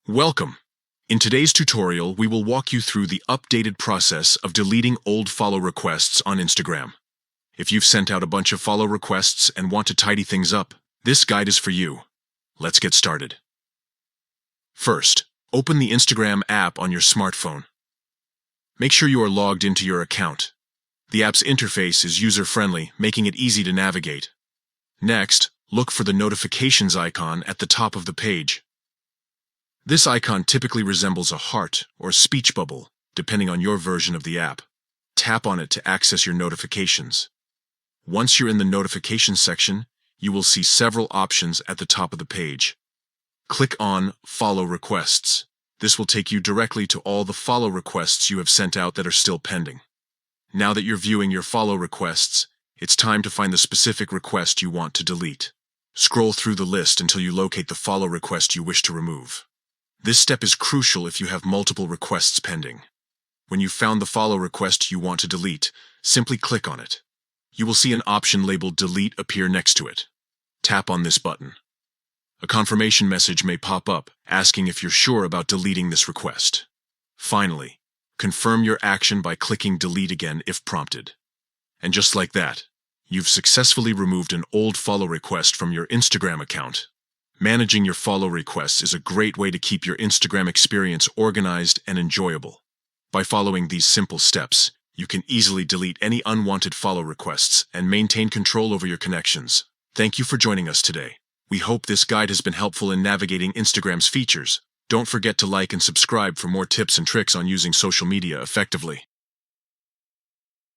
Welcome! In today's tutorial, we will walk you through the updated process of deleting old follow requests on Instagram. If you've sent out a bunch of follow requests and want to tidy things up, this guide is for you. Let's get started. First, open the Instagram app on your smartphone. Make sure you are logged into your account. The app's interface is user-friendly, making it easy to navigate. Next, look for the notifications icon at the top of the page. This icon typically resembles a heart or speech bubble, depending on your version of the app. Tap on it to access your notifications. Once you're in the notifications section, you will see several options at the top of the page. Click on Follow Requests. This will take you directly to all the follow requests you have sent out that are still pending. Now that you're viewing your follow requests, it's time to find the specific request you want to delete. Scroll through the list until you locate the follow request you wish to remove. This step is crucial if you have multiple requests pending. When you've found the follow request you want to delete, simply click on it. You will see an option labeled Delete appear next to it. Tap on this button. A confirmation message may pop up, asking if you're sure about deleting this request. Finally, confirm your action by clicking Delete again if prompted. And just like that, you've successfully removed an old follow request from your Instagram account. Managing your follow requests is a great way to keep your Instagram experience organized and enjoyable. By following these simple steps, you can easily delete any unwanted follow requests and maintain control over your connections. Thank you for joining us today. We hope this guide has been helpful in navigating Instagram's features. Don't forget to like and subscribe for more tips and tricks on using social media effectively.